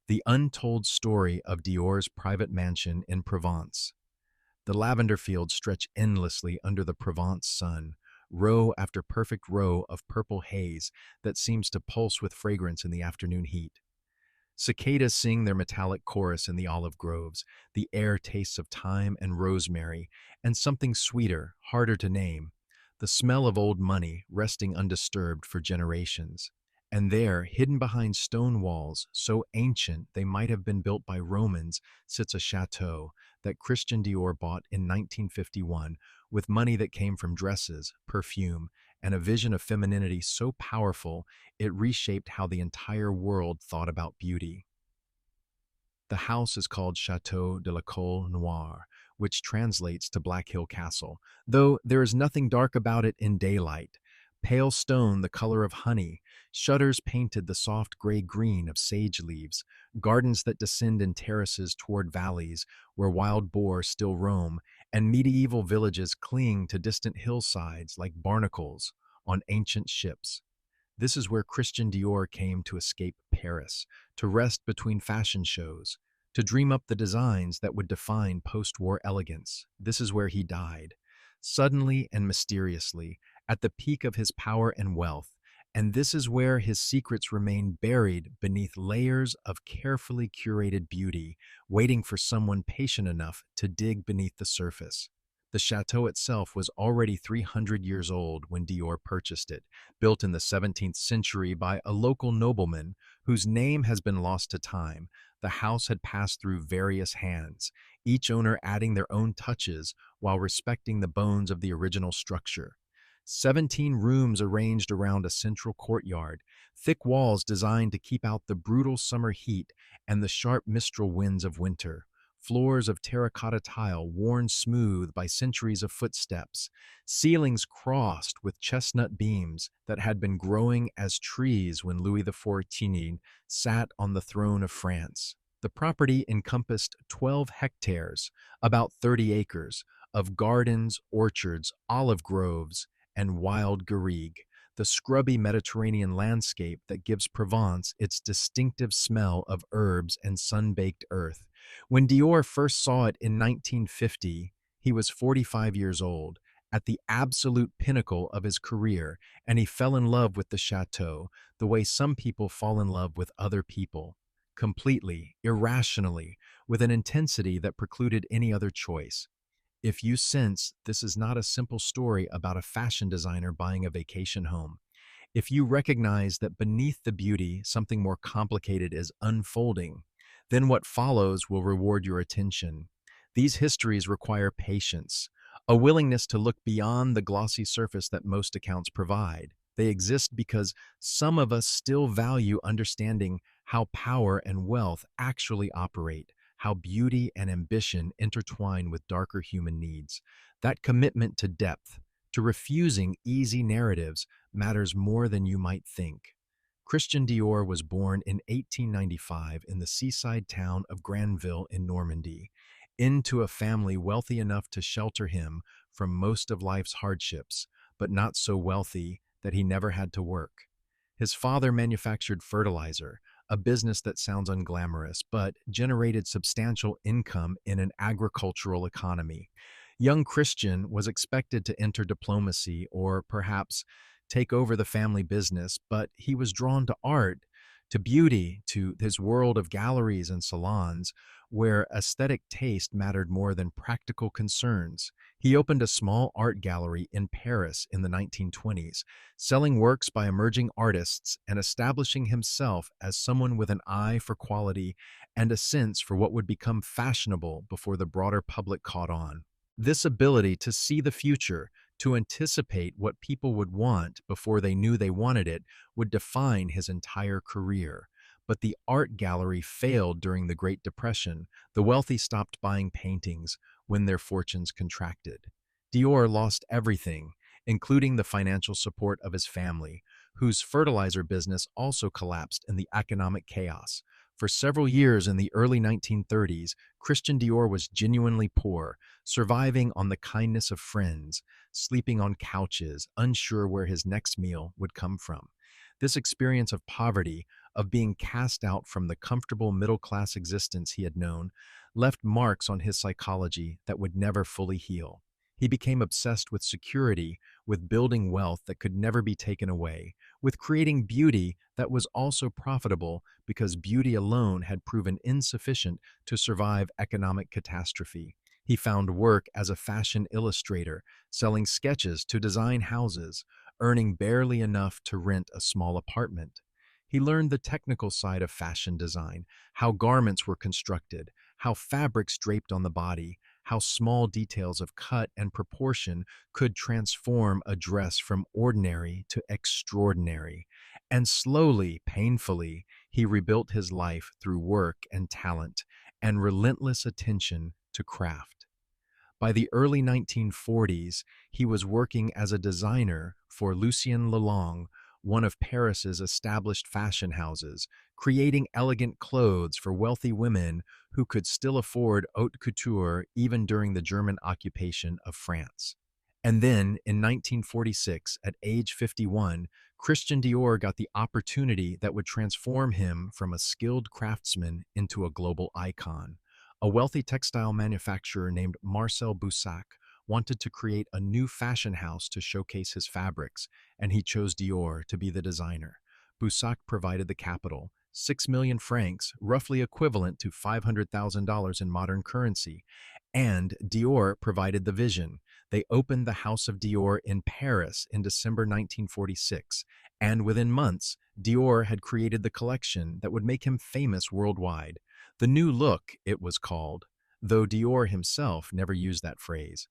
The untold story of Dior's private mansion in Provence. The lavender fields stretch endlessly under the Provence sun, row after perfect row of purple haze that seems to pulse with fragrance in the afternoon heat. Cicadas sing their metallic chorus in the olive groves. The air tastes of thyme and rosemary, and something sweeter, harder to name, the smell of old money resting undisturbed for generations. And there, hidden behind stone walls, so ancient they might have been built by Romans, sits a chateau that Christian Dior bought in 1951 with money that came from dresses, perfume, and a vision of femininity so powerful it reshaped how the entire world thought about beauty. The house is called Chateau de la Colle Noire, which translates to Black Hill Castle, though there is nothing dark about it in daylight. Pale stone the color of honey, shutters painted the soft gray-green of sage leaves, gardens that descend in terraces toward valleys where wild boar still roam, and medieval villages cling to distant hillsides like barnacles on ancient ships. This is where Christian Dior came to escape Paris, to rest between fashion shows, to dream up the designs that would define post-war elegance. This is where he died, suddenly and mysteriously, at the peak of his power and wealth, and this is where his secrets remain buried beneath layers of carefully curated beauty, waiting for someone patient enough to dig beneath the surface. The chateau itself was already 300 years old when Dior purchased it, built in the 17th century by a local nobleman whose name has been lost to time. The house had passed through various hands, each owner adding their own touches while respecting the bones of the original structure. 17 rooms arranged around a central courtyard, thick walls designed to keep out the brutal summer heat and the sharp mistral winds of winter. Floors of terracotta tile worn smooth by centuries of footsteps, ceilings crossed with chestnut beams that had been growing as trees when Louis XIV sat on the throne of France. The property encompassed 12 hectares, about 30 acres, of gardens, orchards, olive groves, and wild garrigue, the scrubby Mediterranean landscape that gives Provence its distinctive smell of herbs and sun-baked earth. When Dior first saw it in 1950, he was 45 years old, at the absolute pinnacle of his career, and he fell in love with the chateau the way some people fall in love with other people, completely, irrationally, with an intensity that precluded any other choice. If you sense this is not a simple story about a fashion designer buying a vacation home, if you recognize that beneath the beauty something more complicated is unfolding, then what follows will reward your attention. These histories require patience, a willingness to look beyond the glossy surface that most accounts provide. They exist because some of us still value understanding how power and wealth actually operate, how beauty and ambition intertwine with darker human needs. That commitment to depth, to refusing easy narratives, matters more than you might think. Christian Dior was born in 1895 in the seaside town of Granville in Normandy, into a family wealthy enough to shelter him from most of life's hardships, but not so wealthy that he never had to work. His father manufactured fertilizer, a business that sounds unglamorous, but generated substantial income in an agricultural economy. Young Christian was expected to enter diplomacy or perhaps take over the family business, but he was drawn to art, to beauty, to his world of galleries and salons, where aesthetic taste mattered more than practical concerns. He opened a small art gallery in Paris in the 1920s, selling works by emerging artists and establishing himself as someone with an eye for quality and a sense for what would become fashionable before the broader public caught on. This ability to see the future, to anticipate what people would want before they knew they wanted it, would define his entire career. But the art gallery failed during the Great Depression. The wealthy stopped buying paintings when their fortunes contracted. Dior lost everything, including the financial support of his family, whose fertilizer business also collapsed in the economic chaos. For several years in the early 1930s, Christian Dior was genuinely poor, surviving on the kindness of friends, sleeping on couches, unsure where his next meal would come from. This experience of poverty, of being cast out from the comfortable middle-class existence he had known, left marks on his psychology that would never fully heal. He became obsessed with security, with building wealth that could never be taken away, with creating beauty that was also profitable because beauty alone had proven insufficient to survive economic catastrophe. He found work as a fashion illustrator, selling sketches to design houses, earning barely enough to rent a small apartment. He learned the technical side of fashion design, how garments were constructed, how fabrics draped on the body, how small details of cut and proportion could transform a dress from ordinary to extraordinary. And slowly, painfully, he rebuilt his life through work and talent and relentless attention to craft. By the early 1940s, he was working as a designer for Lucien Lelong, one of Paris's established fashion houses, creating elegant clothes for wealthy women who could still afford haute couture even during the German occupation of France. And then, in 1946, at age 51, Christian Dior got the opportunity that would transform him from a skilled craftsman into a global icon. A wealthy textile manufacturer named Marcel Boussac wanted to create a new fashion house to showcase his fabrics, and he chose Dior to be the designer. Boussac provided the capital, 6 million francs, roughly equivalent to $500,000 in modern currency, and Dior provided the vision. They opened the House of Dior in Paris in December 1946, and within months, Dior had created the collection that would make him famous worldwide. The New Look, it was called, though Dior himself never used that phrase.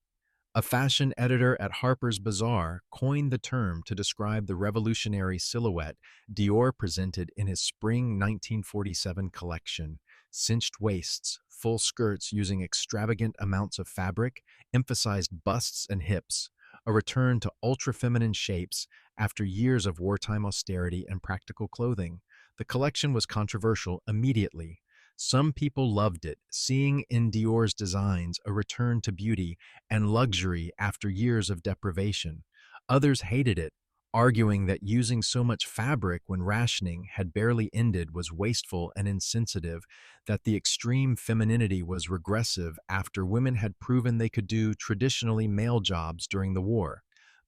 A fashion editor at Harper's Bazaar coined the term to describe the revolutionary silhouette Dior presented in his spring 1947 collection: cinched waists, full skirts using extravagant amounts of fabric, emphasized busts and hips, a return to ultra-feminine shapes after years of wartime austerity and practical clothing. The collection was controversial immediately. Some people loved it, seeing in Dior's designs a return to beauty and luxury after years of deprivation. Others hated it, arguing that using so much fabric when rationing had barely ended was wasteful and insensitive, that the extreme femininity was regressive after women had proven they could do traditionally male jobs during the war.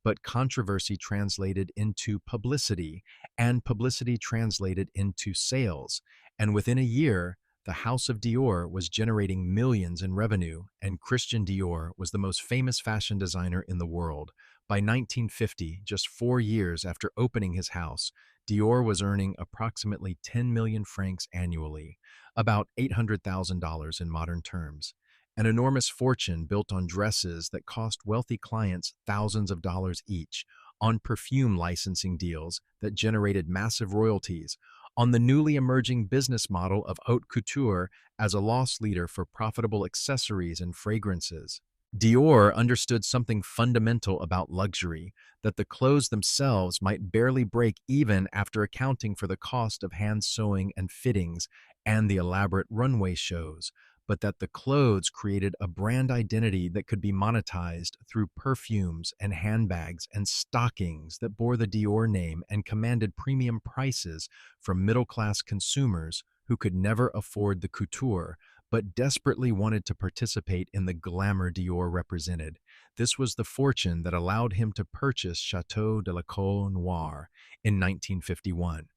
But controversy translated into publicity, and publicity translated into sales, and within a year, the House of Dior was generating millions in revenue, and Christian Dior was the most famous fashion designer in the world. By 1950, just 4 years after opening his house, Dior was earning approximately 10 million francs annually, about $800,000 in modern terms. An enormous fortune built on dresses that cost wealthy clients thousands of dollars each, on perfume licensing deals that generated massive royalties, on the newly emerging business model of haute couture as a loss leader for profitable accessories and fragrances. Dior understood something fundamental about luxury, that the clothes themselves might barely break even after accounting for the cost of hand sewing and fittings and the elaborate runway shows, but that the clothes created a brand identity that could be monetized through perfumes and handbags and stockings that bore the Dior name and commanded premium prices from middle-class consumers who could never afford the couture, but desperately wanted to participate in the glamour Dior represented. This was the fortune that allowed him to purchase Chateau de la Cour Noire in 1951.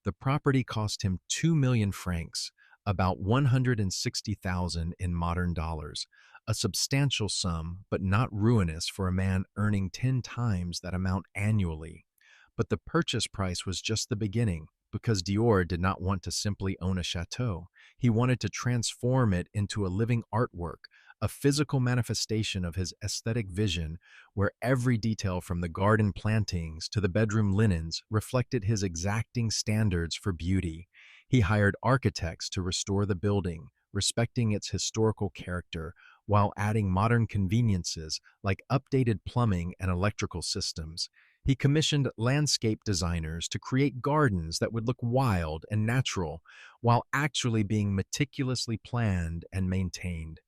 The property cost him 2 million francs, about 160,000 in modern dollars, a substantial sum, but not ruinous for a man earning 10 times that amount annually. But the purchase price was just the beginning, because Dior did not want to simply own a chateau. He wanted to transform it into a living artwork, a physical manifestation of his aesthetic vision, where every detail from the garden plantings to the bedroom linens reflected his exacting standards for beauty. He hired architects to restore the building, respecting its historical character, while adding modern conveniences like updated plumbing and electrical systems. He commissioned landscape designers to create gardens that would look wild and natural, while actually being meticulously planned and maintained.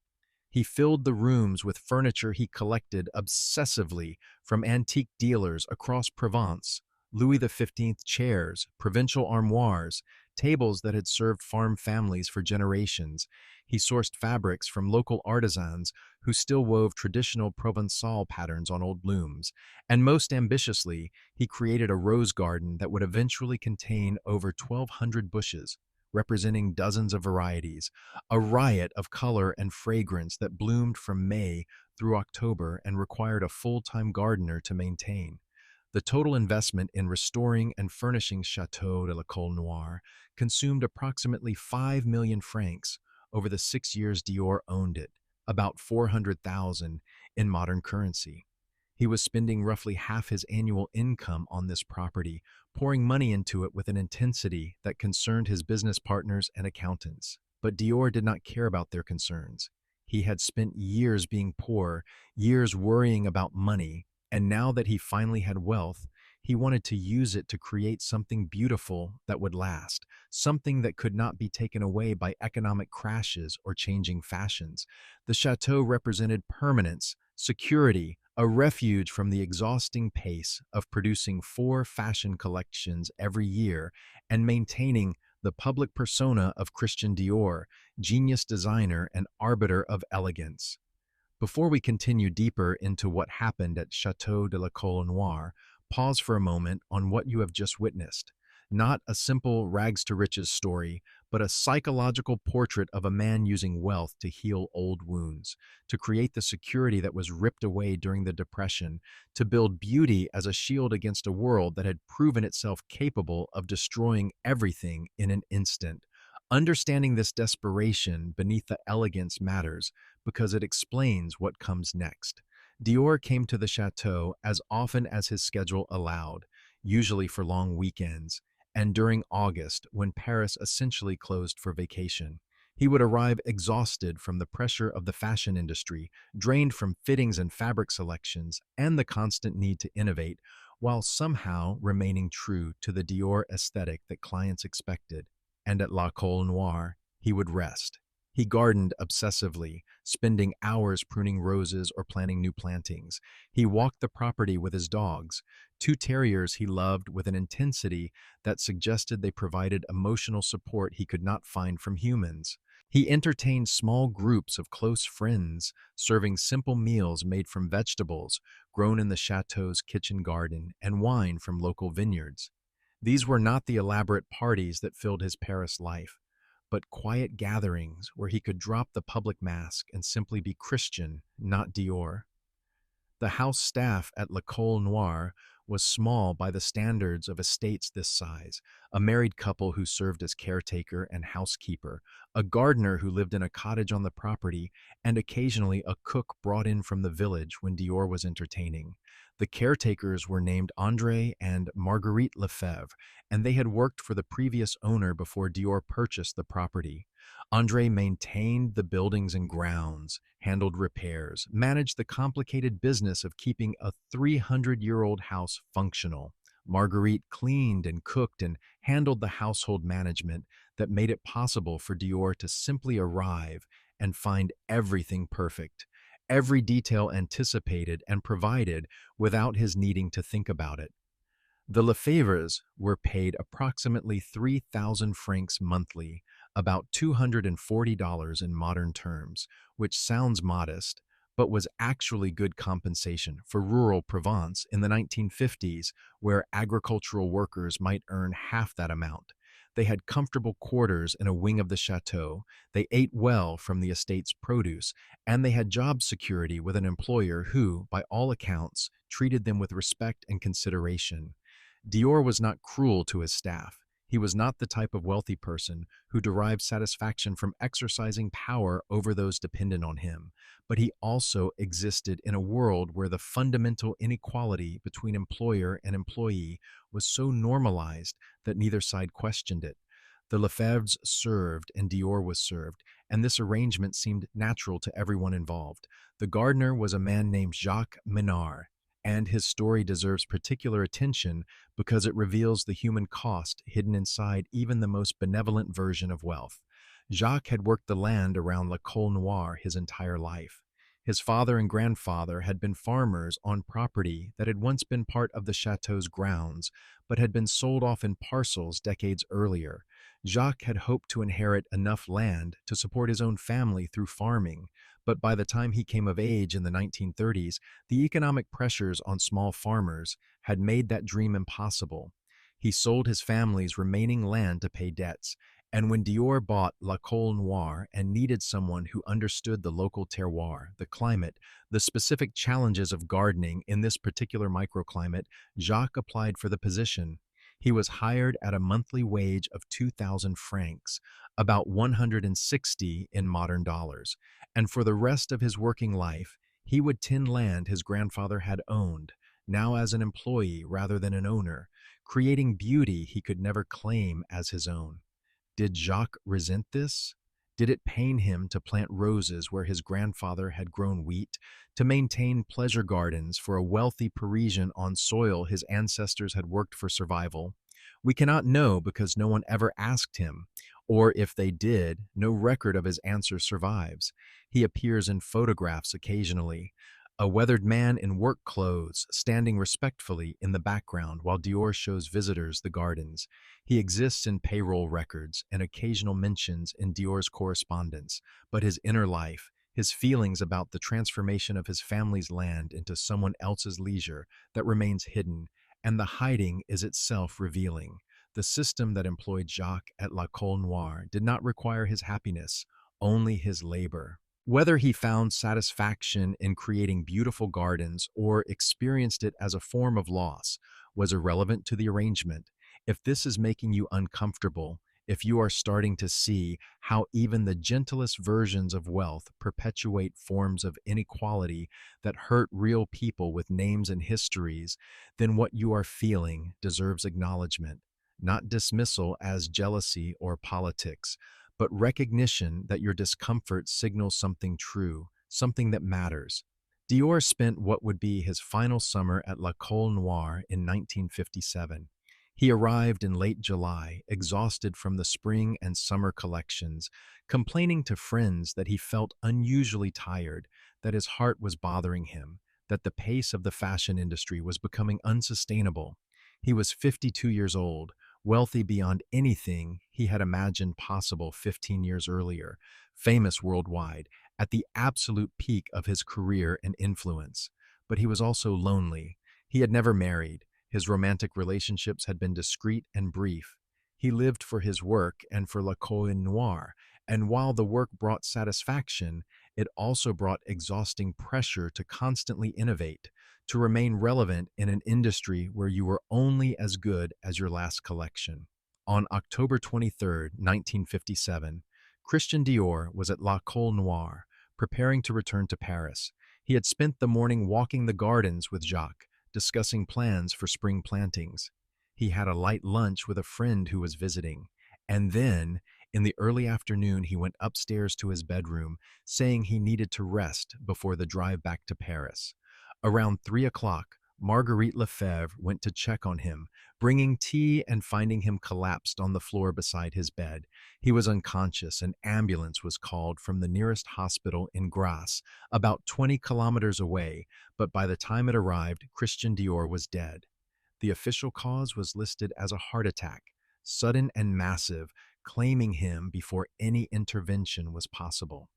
He filled the rooms with furniture he collected obsessively from antique dealers across Provence: Louis XV chairs, provincial armoires, tables that had served farm families for generations. He sourced fabrics from local artisans who still wove traditional Provençal patterns on old looms. And most ambitiously, he created a rose garden that would eventually contain over 1,200 bushes, representing dozens of varieties, a riot of color and fragrance that bloomed from May through October and required a full-time gardener to maintain. The total investment in restoring and furnishing Chateau de la Colle Noire consumed approximately 5 million francs over the 6 years Dior owned it, about 400,000 in modern currency. He was spending roughly half his annual income on this property, pouring money into it with an intensity that concerned his business partners and accountants. But Dior did not care about their concerns. He had spent years being poor, years worrying about money, and now that he finally had wealth, he wanted to use it to create something beautiful that would last, something that could not be taken away by economic crashes or changing fashions. The chateau represented permanence, security, a refuge from the exhausting pace of producing 4 fashion collections every year and maintaining the public persona of Christian Dior, genius designer and arbiter of elegance. Before we continue deeper into what happened at Chateau de la Colle Noire, pause for a moment on what you have just witnessed. Not a simple rags to riches story, but a psychological portrait of a man using wealth to heal old wounds, to create the security that was ripped away during the Depression, to build beauty as a shield against a world that had proven itself capable of destroying everything in an instant. Understanding this desperation beneath the elegance matters because it explains what comes next. Dior came to the chateau as often as his schedule allowed, usually for long weekends, and during August when Paris essentially closed for vacation. He would arrive exhausted from the pressure of the fashion industry, drained from fittings and fabric selections, and the constant need to innovate, while somehow remaining true to the Dior aesthetic that clients expected. And at La Colle Noire, he would rest. He gardened obsessively, spending hours pruning roses or planting new plantings. He walked the property with his dogs, 2 terriers he loved with an intensity that suggested they provided emotional support he could not find from humans. He entertained small groups of close friends, serving simple meals made from vegetables grown in the chateau's kitchen garden and wine from local vineyards. These were not the elaborate parties that filled his Paris life, but quiet gatherings where he could drop the public mask and simply be Christian, not Dior. The house staff at La Colle Noire was small by the standards of estates this size: a married couple who served as caretaker and housekeeper, a gardener who lived in a cottage on the property, and occasionally a cook brought in from the village when Dior was entertaining. The caretakers were named André and Marguerite Lefebvre, and they had worked for the previous owner before Dior purchased the property. André maintained the buildings and grounds, handled repairs, managed the complicated business of keeping a 300-year-old house functional. Marguerite cleaned and cooked and handled the household management that made it possible for Dior to simply arrive and find everything perfect, every detail anticipated and provided without his needing to think about it. The Lefebvres were paid approximately 3,000 francs monthly, about $240 in modern terms, which sounds modest, but was actually good compensation for rural Provence in the 1950s, where agricultural workers might earn half that amount. They had comfortable quarters in a wing of the chateau, they ate well from the estate's produce, and they had job security with an employer who, by all accounts, treated them with respect and consideration. Dior was not cruel to his staff. He was not the type of wealthy person who derived satisfaction from exercising power over those dependent on him, but he also existed in a world where the fundamental inequality between employer and employee was so normalized that neither side questioned it. The Lefebvres served and Dior was served, and this arrangement seemed natural to everyone involved. The gardener was a man named Jacques Menard, and his story deserves particular attention because it reveals the human cost hidden inside even the most benevolent version of wealth. Jacques had worked the land around La Colle Noire his entire life. His father and grandfather had been farmers on property that had once been part of the chateau's grounds, but had been sold off in parcels decades earlier. Jacques had hoped to inherit enough land to support his own family through farming, but by the time he came of age in the 1930s, the economic pressures on small farmers had made that dream impossible. He sold his family's remaining land to pay debts, and when Dior bought La Cole Noire and needed someone who understood the local terroir, the climate, the specific challenges of gardening in this particular microclimate, Jacques applied for the position. He was hired at a monthly wage of 2,000 francs, about 160 in modern dollars, and for the rest of his working life, he would tend land his grandfather had owned, now as an employee rather than an owner, creating beauty he could never claim as his own. Did Jacques resent this? Did it pain him to plant roses where his grandfather had grown wheat, to maintain pleasure gardens for a wealthy Parisian on soil his ancestors had worked for survival? We cannot know because no one ever asked him, or if they did, no record of his answer survives. He appears in photographs occasionally, a weathered man in work clothes standing respectfully in the background while Dior shows visitors the gardens. He exists in payroll records and occasional mentions in Dior's correspondence, but his inner life, his feelings about the transformation of his family's land into someone else's leisure, that remains hidden, and the hiding is itself revealing. The system that employed Jacques at La Cole Noire did not require his happiness, only his labor. Whether he found satisfaction in creating beautiful gardens or experienced it as a form of loss was irrelevant to the arrangement. If this is making you uncomfortable, if you are starting to see how even the gentlest versions of wealth perpetuate forms of inequality that hurt real people with names and histories, then what you are feeling deserves acknowledgement, not dismissal as jealousy or politics, but recognition that your discomfort signals something true, something that matters. Dior spent what would be his final summer at La Cole Noire in 1957. He arrived in late July, exhausted from the spring and summer collections, complaining to friends that he felt unusually tired, that his heart was bothering him, that the pace of the fashion industry was becoming unsustainable. He was 52 years old, wealthy beyond anything he had imagined possible 15 years earlier, famous worldwide, at the absolute peak of his career and influence. But he was also lonely. He had never married. His romantic relationships had been discreet and brief. He lived for his work and for La Cole Noire, and while the work brought satisfaction, it also brought exhausting pressure to constantly innovate, to remain relevant in an industry where you were only as good as your last collection. On October 23, 1957, Christian Dior was at La Cole Noire, preparing to return to Paris. He had spent the morning walking the gardens with Jacques, discussing plans for spring plantings. He had a light lunch with a friend who was visiting, and then, in the early afternoon, he went upstairs to his bedroom, saying he needed to rest before the drive back to Paris. Around 3 o'clock, Marguerite Lefebvre went to check on him, bringing tea and finding him collapsed on the floor beside his bed. He was unconscious. An ambulance was called from the nearest hospital in Grasse, about 20 kilometers away, but by the time it arrived, Christian Dior was dead. The official cause was listed as a heart attack, sudden and massive, claiming him before any intervention was possible.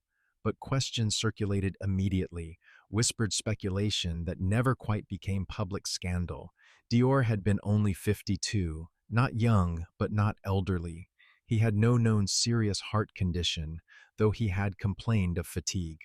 But questions circulated immediately, whispered speculation that never quite became public scandal. Dior had been only 52, not young, but not elderly. He had no known serious heart condition, though he had complained of fatigue.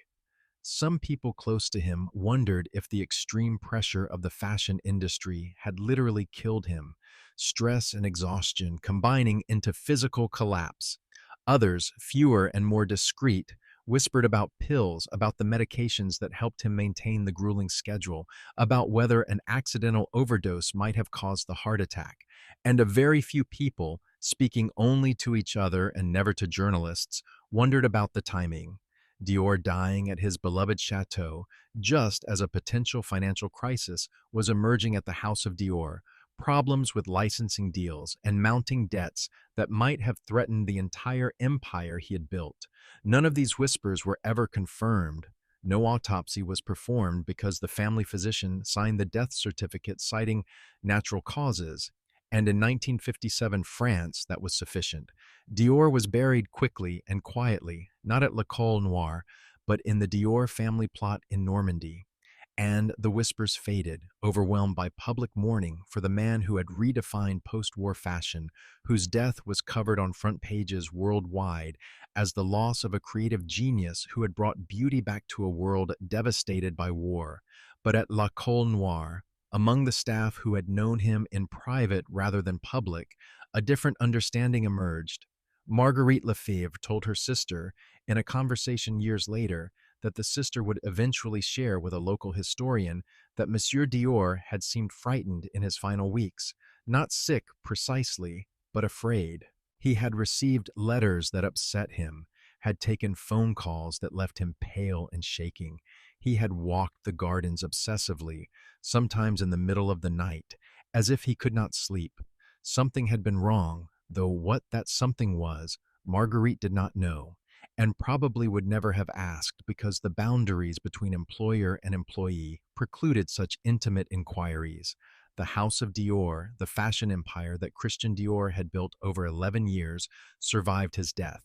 Some people close to him wondered if the extreme pressure of the fashion industry had literally killed him, stress and exhaustion combining into physical collapse. Others, fewer and more discreet, whispered about pills, about the medications that helped him maintain the grueling schedule, about whether an accidental overdose might have caused the heart attack. And a very few people, speaking only to each other and never to journalists, wondered about the timing. Dior dying at his beloved chateau, just as a potential financial crisis was emerging at the House of Dior, problems with licensing deals and mounting debts that might have threatened the entire empire he had built. None of these whispers were ever confirmed. No autopsy was performed because the family physician signed the death certificate citing natural causes, and in 1957 France that was sufficient. Dior was buried quickly and quietly, not at L'École Noire, but in the Dior family plot in Normandy. And the whispers faded, overwhelmed by public mourning for the man who had redefined post-war fashion, whose death was covered on front pages worldwide as the loss of a creative genius who had brought beauty back to a world devastated by war. But at La Cole Noire, among the staff who had known him in private rather than public, a different understanding emerged. Marguerite Lefebvre told her sister, in a conversation years later, that the sister would eventually share with a local historian that Monsieur Dior had seemed frightened in his final weeks, not sick precisely, but afraid. He had received letters that upset him, had taken phone calls that left him pale and shaking. He had walked the gardens obsessively, sometimes in the middle of the night, as if he could not sleep. Something had been wrong, though what that something was, Marguerite did not know, and probably would never have asked because the boundaries between employer and employee precluded such intimate inquiries. The House of Dior, the fashion empire that Christian Dior had built over 11 years, survived his death.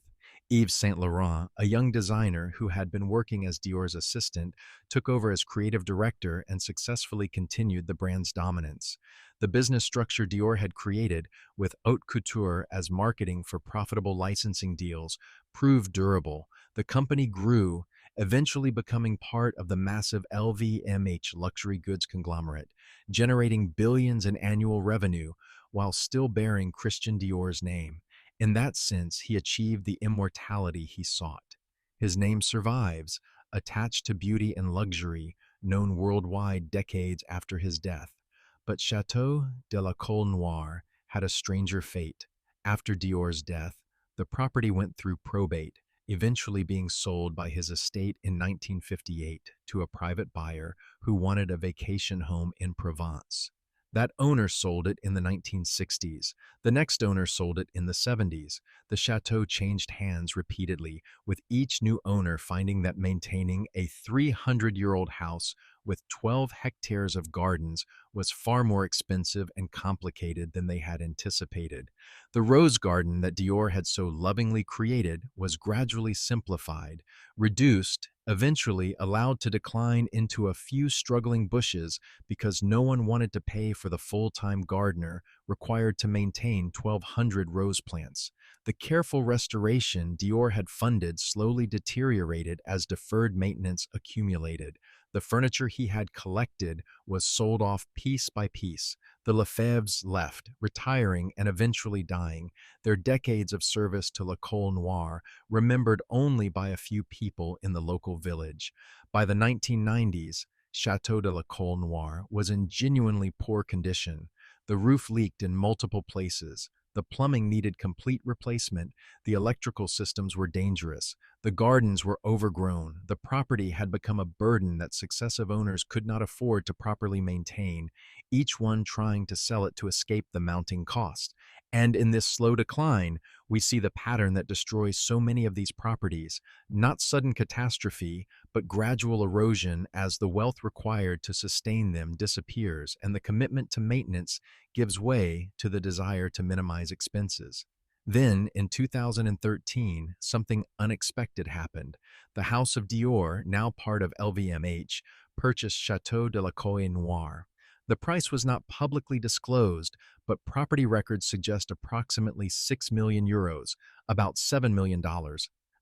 Yves Saint Laurent, a young designer who had been working as Dior's assistant, took over as creative director and successfully continued the brand's dominance. The business structure Dior had created, with haute couture as marketing for profitable licensing deals, proved durable. The company grew, eventually becoming part of the massive LVMH luxury goods conglomerate, generating billions in annual revenue while still bearing Christian Dior's name. In that sense, he achieved the immortality he sought. His name survives, attached to beauty and luxury, known worldwide decades after his death. But Chateau de la Colle Noire had a stranger fate. After Dior's death, the property went through probate, eventually being sold by his estate in 1958 to a private buyer who wanted a vacation home in Provence. That owner sold it in the 1960s. The next owner sold it in the 70s. The chateau changed hands repeatedly, with each new owner finding that maintaining a 300-year-old house with 12 hectares of gardens was far more expensive and complicated than they had anticipated. The rose garden that Dior had so lovingly created was gradually simplified, reduced, eventually allowed to decline into a few struggling bushes because no one wanted to pay for the full-time gardener required to maintain 1,200 rose plants. The careful restoration Dior had funded slowly deteriorated as deferred maintenance accumulated. The furniture he had collected was sold off piece by piece. The Lefebvres left, retiring and eventually dying, their decades of service to La Cole Noire remembered only by a few people in the local village. By the 1990s, Chateau de la Cole Noire was in genuinely poor condition. The roof leaked in multiple places. The plumbing needed complete replacement. The electrical systems were dangerous. The gardens were overgrown. The property had become a burden that successive owners could not afford to properly maintain, each one trying to sell it to escape the mounting cost. And in this slow decline, we see the pattern that destroys so many of these properties, not sudden catastrophe, but gradual erosion as the wealth required to sustain them disappears and the commitment to maintenance gives way to the desire to minimize expenses. Then, in 2013, something unexpected happened. The House of Dior, now part of LVMH, purchased Chateau de la Colle Noire. The price was not publicly disclosed, but property records suggest approximately 6 million euros, about $7 million.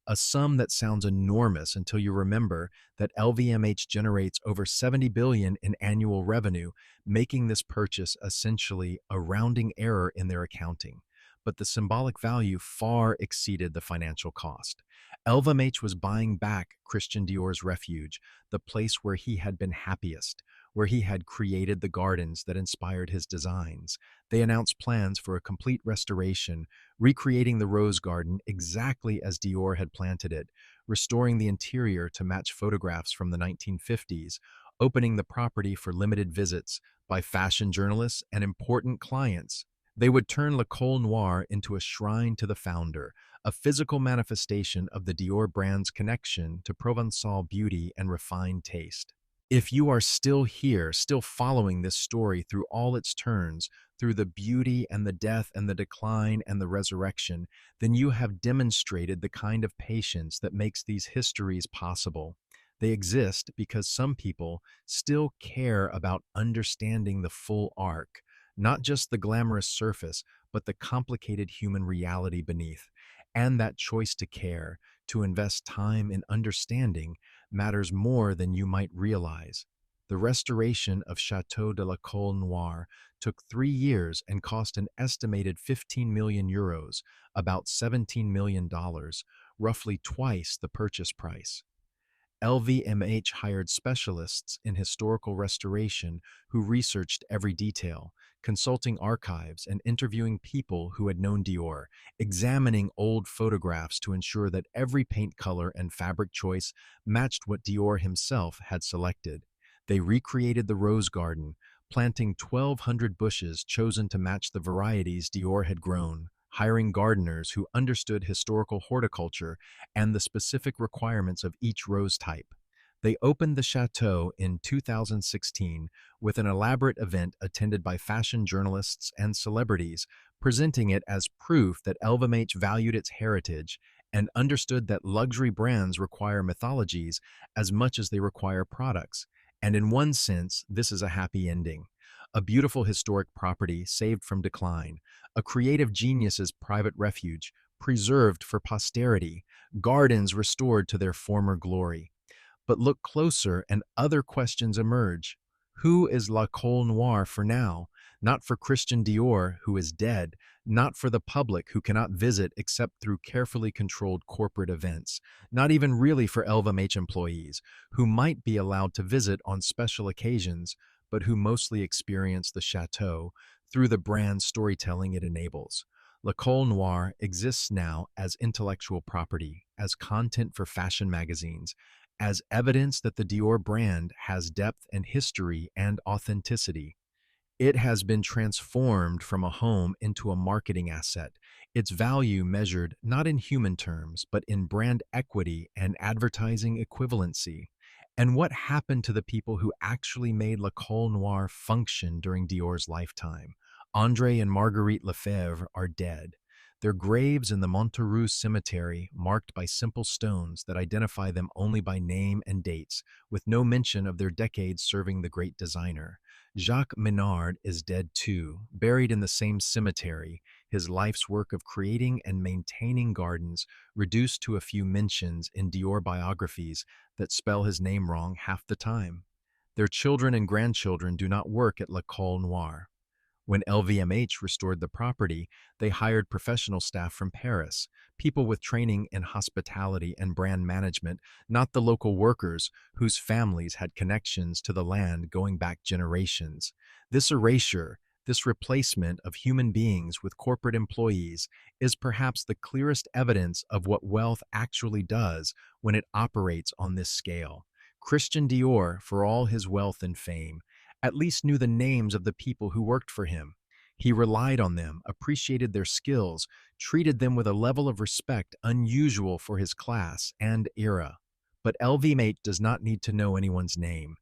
A sum that sounds enormous until you remember that LVMH generates over 70 billion in annual revenue, making this purchase essentially a rounding error in their accounting. But the symbolic value far exceeded the financial cost. LVMH was buying back Christian Dior's refuge, the place where he had been happiest, where he had created the gardens that inspired his designs. They announced plans for a complete restoration, recreating the rose garden exactly as Dior had planted it, restoring the interior to match photographs from the 1950s, opening the property for limited visits by fashion journalists and important clients. They would turn La Cole Noire into a shrine to the founder, a physical manifestation of the Dior brand's connection to Provençal beauty and refined taste. If you are still here, still following this story through all its turns, through the beauty and the death and the decline and the resurrection, then you have demonstrated the kind of patience that makes these histories possible. They exist because some people still care about understanding the full arc, not just the glamorous surface, but the complicated human reality beneath. And that choice to care, to invest time in understanding, matters more than you might realize. The restoration of Chateau de la Colle Noire took 3 years and cost an estimated 15 million euros, about $17 million, roughly twice the purchase price. LVMH hired specialists in historical restoration who researched every detail, consulting archives and interviewing people who had known Dior, examining old photographs to ensure that every paint color and fabric choice matched what Dior himself had selected. They recreated the rose garden, planting 1,200 bushes chosen to match the varieties Dior had grown, hiring gardeners who understood historical horticulture and the specific requirements of each rose type. They opened the chateau in 2016 with an elaborate event attended by fashion journalists and celebrities, presenting it as proof that LVMH valued its heritage and understood that luxury brands require mythologies as much as they require products. And in one sense, this is a happy ending. A beautiful historic property saved from decline, a creative genius's private refuge, preserved for posterity, gardens restored to their former glory. But look closer and other questions emerge. Who is La Colle Noire for now? Not for Christian Dior, who is dead, not for the public who cannot visit except through carefully controlled corporate events, not even really for LVMH employees, who might be allowed to visit on special occasions, but who mostly experience the chateau through the brand storytelling it enables. La Colle Noire exists now as intellectual property, as content for fashion magazines, as evidence that the Dior brand has depth and history and authenticity. It has been transformed from a home into a marketing asset, its value measured not in human terms, but in brand equity and advertising equivalency. And what happened to the people who actually made La Colle Noire function during Dior's lifetime? André and Marguerite Lefebvre are dead. Their graves in the Montereau cemetery, marked by simple stones that identify them only by name and dates, with no mention of their decades serving the great designer. Jacques Menard is dead too, buried in the same cemetery, his life's work of creating and maintaining gardens reduced to a few mentions in Dior biographies that spell his name wrong half the time. Their children and grandchildren do not work at La Colle Noire. When LVMH restored the property, they hired professional staff from Paris, people with training in hospitality and brand management, not the local workers whose families had connections to the land going back generations. This erasure, this replacement of human beings with corporate employees, is perhaps the clearest evidence of what wealth actually does when it operates on this scale. Christian Dior, for all his wealth and fame, at least knew the names of the people who worked for him. He relied on them, appreciated their skills, treated them with a level of respect unusual for his class and era. But LVMH does not need to know anyone's name.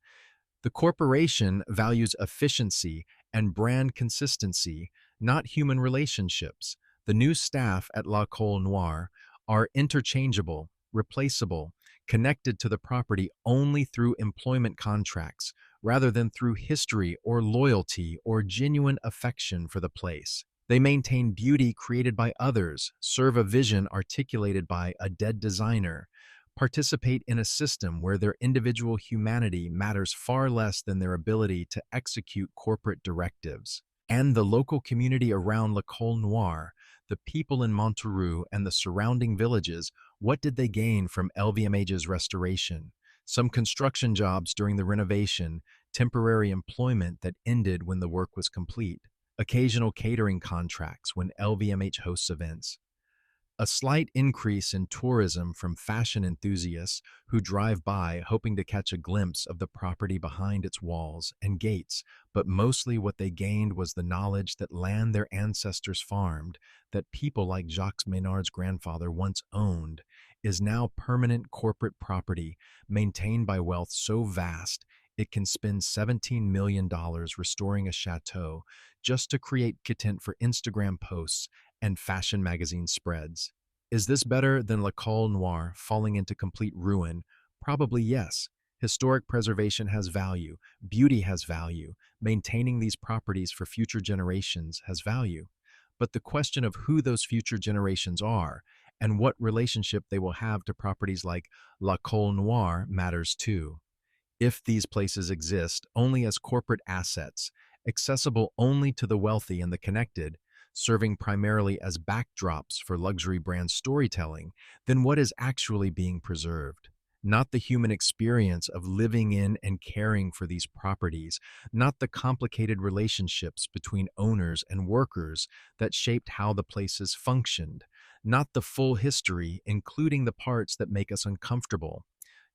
The corporation values efficiency and brand consistency, not human relationships. The new staff at La Colle Noire are interchangeable, replaceable, connected to the property only through employment contracts, rather than through history or loyalty or genuine affection for the place. They maintain beauty created by others, serve a vision articulated by a dead designer, participate in a system where their individual humanity matters far less than their ability to execute corporate directives. And the local community around La Colle Noire, the people in Montereau and the surrounding villages, what did they gain from LVMH's restoration? Some construction jobs during the renovation, temporary employment that ended when the work was complete, occasional catering contracts when LVMH hosts events. A slight increase in tourism from fashion enthusiasts who drive by hoping to catch a glimpse of the property behind its walls and gates, but mostly what they gained was the knowledge that land their ancestors farmed, that people like Jacques Menard's grandfather once owned, is now permanent corporate property maintained by wealth so vast it can spend $17 million restoring a chateau just to create content for Instagram posts and fashion magazine spreads. Is this better than La Colle Noire falling into complete ruin? Probably yes. Historic preservation has value, beauty has value, maintaining these properties for future generations has value. But the question of who those future generations are and what relationship they will have to properties like La Colle Noire matters too. If these places exist only as corporate assets, accessible only to the wealthy and the connected, serving primarily as backdrops for luxury brand storytelling, then what is actually being preserved? Not the human experience of living in and caring for these properties, not the complicated relationships between owners and workers that shaped how the places functioned, not the full history, including the parts that make us uncomfortable,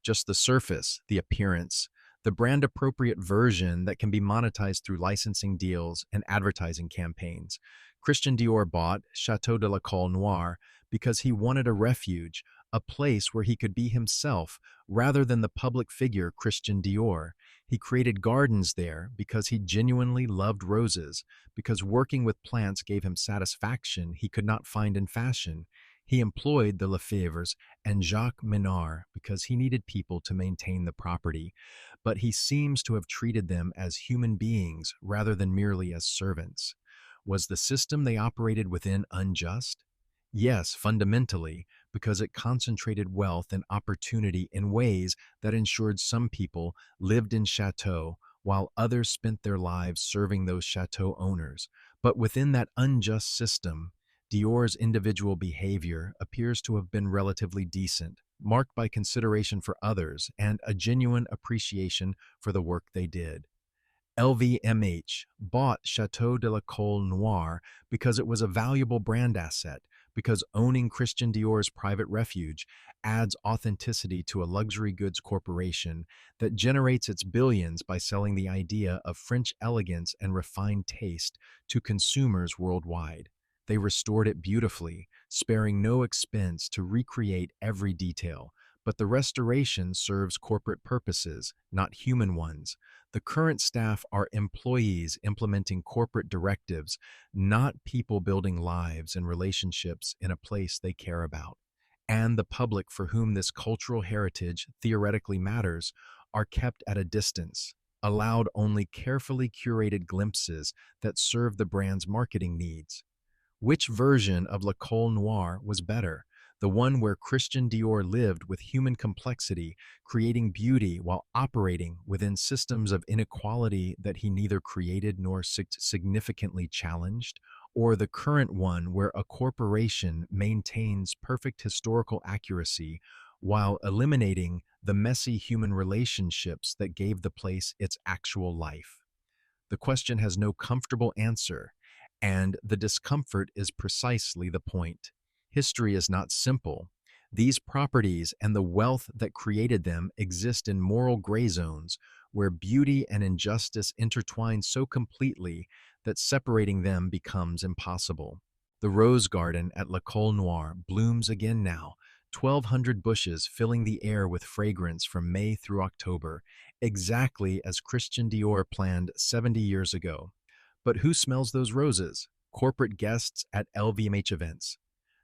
just the surface, the appearance, the brand appropriate version that can be monetized through licensing deals and advertising campaigns. Christian Dior bought Chateau de la Colle Noire because he wanted a refuge, a place where he could be himself rather than the public figure Christian Dior. He created gardens there because he genuinely loved roses, because working with plants gave him satisfaction he could not find in fashion. He employed the Lefebvres and Jacques Minard because he needed people to maintain the property, but he seems to have treated them as human beings rather than merely as servants. Was the system they operated within unjust? Yes, fundamentally, because it concentrated wealth and opportunity in ways that ensured some people lived in chateaux while others spent their lives serving those chateau owners. But within that unjust system, Dior's individual behavior appears to have been relatively decent, marked by consideration for others and a genuine appreciation for the work they did. LVMH bought Chateau de la Colle Noire because it was a valuable brand asset, because owning Christian Dior's private refuge adds authenticity to a luxury goods corporation that generates its billions by selling the idea of French elegance and refined taste to consumers worldwide. They restored it beautifully, sparing no expense to recreate every detail, but the restoration serves corporate purposes, not human ones. The current staff are employees implementing corporate directives, not people building lives and relationships in a place they care about. And the public for whom this cultural heritage theoretically matters are kept at a distance, allowed only carefully curated glimpses that serve the brand's marketing needs. Which version of La Colle Noire was better? The one where Christian Dior lived with human complexity, creating beauty while operating within systems of inequality that he neither created nor significantly challenged? Or the current one where a corporation maintains perfect historical accuracy while eliminating the messy human relationships that gave the place its actual life? The question has no comfortable answer, and the discomfort is precisely the point. History is not simple. These properties and the wealth that created them exist in moral gray zones where beauty and injustice intertwine so completely that separating them becomes impossible. The rose garden at La Colle Noire blooms again now, 1,200 bushes filling the air with fragrance from May through October, exactly as Christian Dior planned 70 years ago. But who smells those roses? Corporate guests at LVMH events,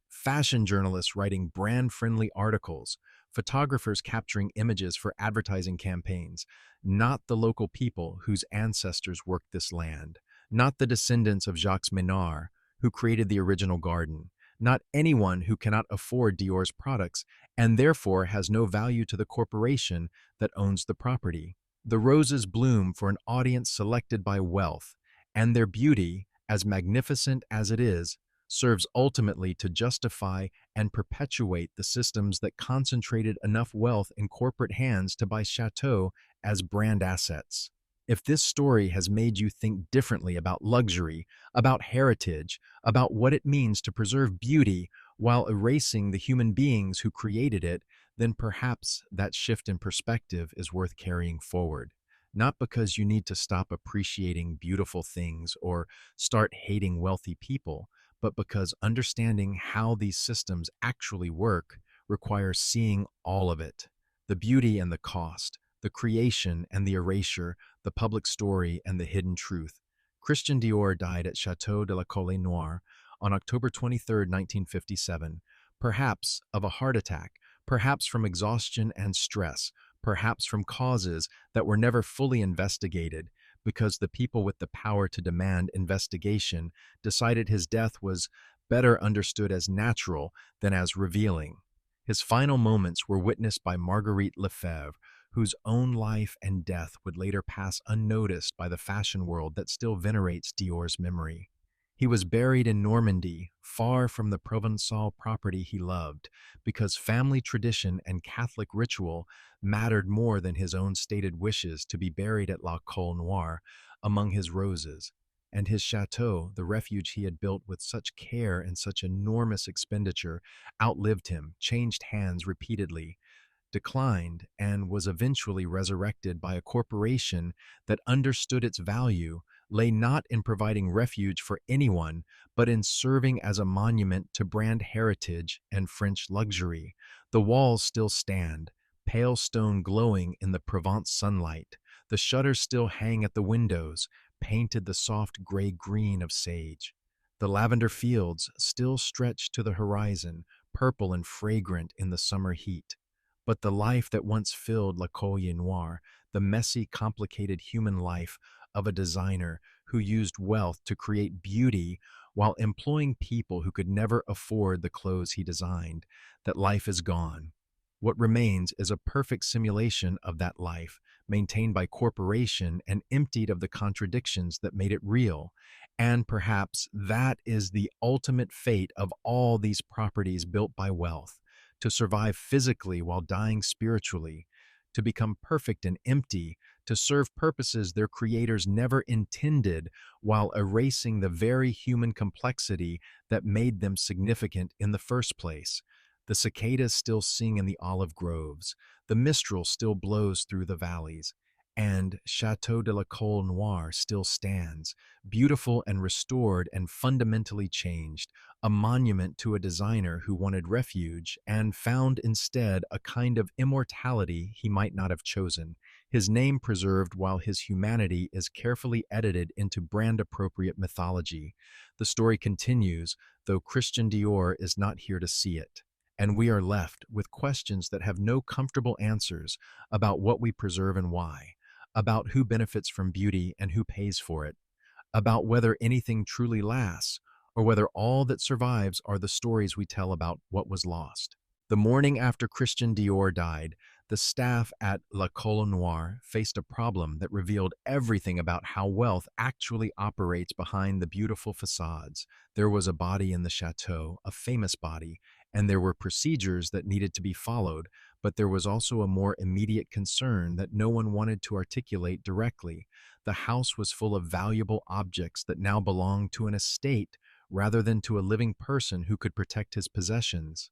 fashion journalists writing brand-friendly articles, photographers capturing images for advertising campaigns, not the local people whose ancestors worked this land, not the descendants of Jacques Minard, who created the original garden, not anyone who cannot afford Dior's products and therefore has no value to the corporation that owns the property. The roses bloom for an audience selected by wealth, and their beauty, as magnificent as it is, serves ultimately to justify and perpetuate the systems that concentrated enough wealth in corporate hands to buy chateaux as brand assets. If this story has made you think differently about luxury, about heritage, about what it means to preserve beauty while erasing the human beings who created it, then perhaps that shift in perspective is worth carrying forward. Not because you need to stop appreciating beautiful things or start hating wealthy people, but because understanding how these systems actually work requires seeing all of it, the beauty and the cost, the creation and the erasure, the public story and the hidden truth. Christian Dior died at Chateau de la Colle Noire on October 23, 1957, perhaps of a heart attack, perhaps from exhaustion and stress, perhaps from causes that were never fully investigated, because the people with the power to demand investigation decided his death was better understood as natural than as revealing. His final moments were witnessed by Marguerite Lefebvre, whose own life and death would later pass unnoticed by the fashion world that still venerates Dior's memory. He was buried in Normandy, far from the Provençal property he loved, because family tradition and Catholic ritual mattered more than his own stated wishes to be buried at La Colle Noire among his roses. And his chateau, the refuge he had built with such care and such enormous expenditure, outlived him, changed hands repeatedly, declined, and was eventually resurrected by a corporation that understood its value lay not in providing refuge for anyone, but in serving as a monument to brand heritage and French luxury. The walls still stand, pale stone glowing in the Provence sunlight. The shutters still hang at the windows, painted the soft gray-green of sage. The lavender fields still stretch to the horizon, purple and fragrant in the summer heat. But the life that once filled La Colle Noire, the messy, complicated human life of a designer who used wealth to create beauty while employing people who could never afford the clothes he designed, that life is gone. What remains is a perfect simulation of that life, maintained by corporation and emptied of the contradictions that made it real. And perhaps that is the ultimate fate of all these properties built by wealth, to survive physically while dying spiritually, to become perfect and empty, to serve purposes their creators never intended while erasing the very human complexity that made them significant in the first place. The cicadas still sing in the olive groves, the mistral still blows through the valleys, and Chateau de la Colle Noire still stands, beautiful and restored and fundamentally changed, a monument to a designer who wanted refuge and found instead a kind of immortality he might not have chosen, his name preserved while his humanity is carefully edited into brand-appropriate mythology. The story continues, though Christian Dior is not here to see it. And we are left with questions that have no comfortable answers about what we preserve and why, about who benefits from beauty and who pays for it, about whether anything truly lasts, or whether all that survives are the stories we tell about what was lost. The morning after Christian Dior died, the staff at La Colle Noire faced a problem that revealed everything about how wealth actually operates behind the beautiful facades. There was a body in the chateau, a famous body, and there were procedures that needed to be followed, but there was also a more immediate concern that no one wanted to articulate directly. The house was full of valuable objects that now belonged to an estate rather than to a living person who could protect his possessions.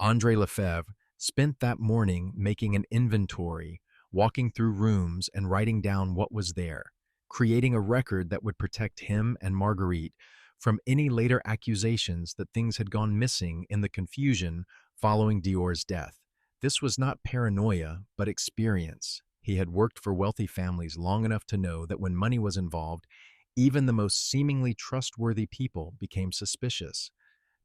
André Lefebvre spent that morning making an inventory, walking through rooms and writing down what was there, creating a record that would protect him and Marguerite from any later accusations that things had gone missing in the confusion following Dior's death. This was not paranoia, but experience. He had worked for wealthy families long enough to know that when money was involved, even the most seemingly trustworthy people became suspicious,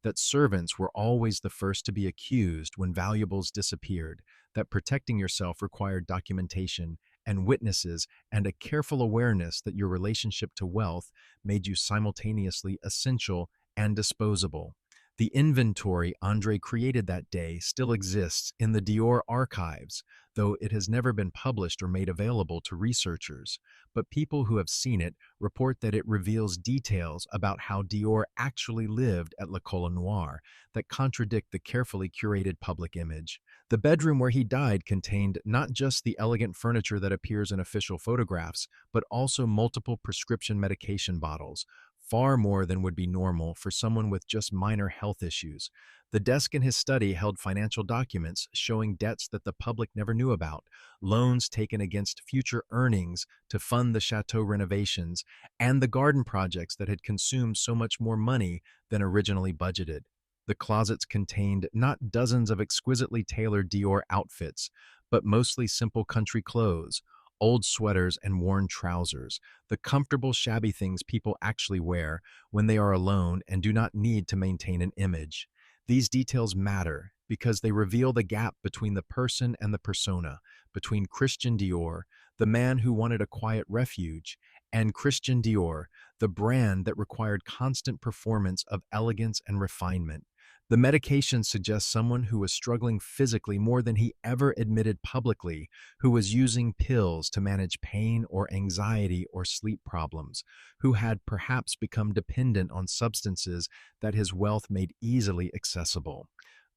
that servants were always the first to be accused when valuables disappeared, that protecting yourself required documentation and witnesses and a careful awareness that your relationship to wealth made you simultaneously essential and disposable. The inventory André created that day still exists in the Dior archives, though it has never been published or made available to researchers. But people who have seen it report that it reveals details about how Dior actually lived at La Colle Noire that contradict the carefully curated public image. The bedroom where he died contained not just the elegant furniture that appears in official photographs, but also multiple prescription medication bottles, far more than would be normal for someone with just minor health issues. The desk in his study held financial documents showing debts that the public never knew about, loans taken against future earnings to fund the chateau renovations, and the garden projects that had consumed so much more money than originally budgeted. The closets contained not dozens of exquisitely tailored Dior outfits, but mostly simple country clothes, old sweaters and worn trousers, the comfortable, shabby things people actually wear when they are alone and do not need to maintain an image. These details matter because they reveal the gap between the person and the persona, between Christian Dior, the man who wanted a quiet refuge, and Christian Dior, the brand that required constant performance of elegance and refinement. The medication suggests someone who was struggling physically more than he ever admitted publicly, who was using pills to manage pain or anxiety or sleep problems, who had perhaps become dependent on substances that his wealth made easily accessible.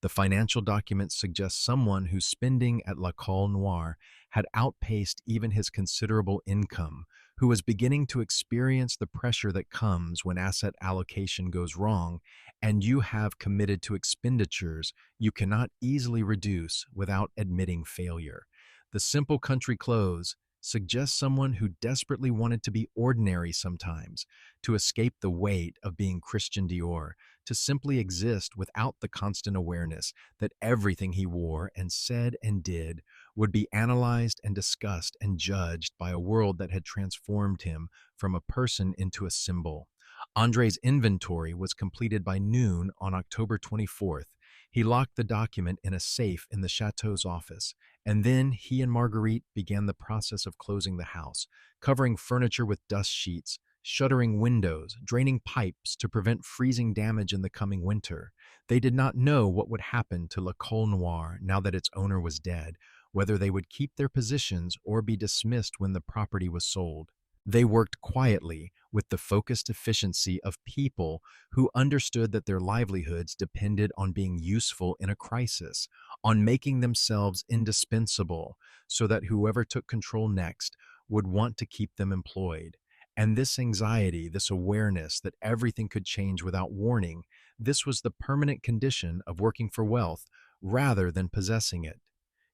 The financial documents suggest someone whose spending at La Col Noir had outpaced even his considerable income, who was beginning to experience the pressure that comes when asset allocation goes wrong and you have committed to expenditures you cannot easily reduce without admitting failure. The simple country clothes suggest someone who desperately wanted to be ordinary sometimes, to escape the weight of being Christian Dior, to simply exist without the constant awareness that everything he wore and said and did would be analyzed and discussed and judged by a world that had transformed him from a person into a symbol. Andre's inventory was completed by noon on October 24th. He locked the document in a safe in the chateau's office, and then he and Marguerite began the process of closing the house, covering furniture with dust sheets, shuttering windows, draining pipes to prevent freezing damage in the coming winter. They did not know what would happen to Le Col Noir now that its owner was dead, whether they would keep their positions or be dismissed when the property was sold. They worked quietly with the focused efficiency of people who understood that their livelihoods depended on being useful in a crisis, on making themselves indispensable so that whoever took control next would want to keep them employed. And this anxiety, this awareness that everything could change without warning, this was the permanent condition of working for wealth rather than possessing it.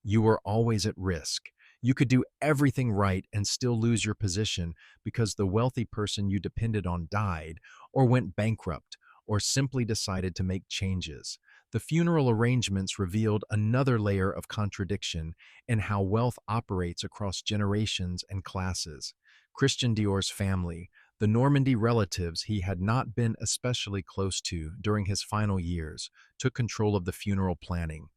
You were always at risk. You could do everything right and still lose your position because the wealthy person you depended on died, or went bankrupt, or simply decided to make changes. The funeral arrangements revealed another layer of contradiction in how wealth operates across generations and classes. Christian Dior's family, the Normandy relatives he had not been especially close to during his final years, took control of the funeral planning.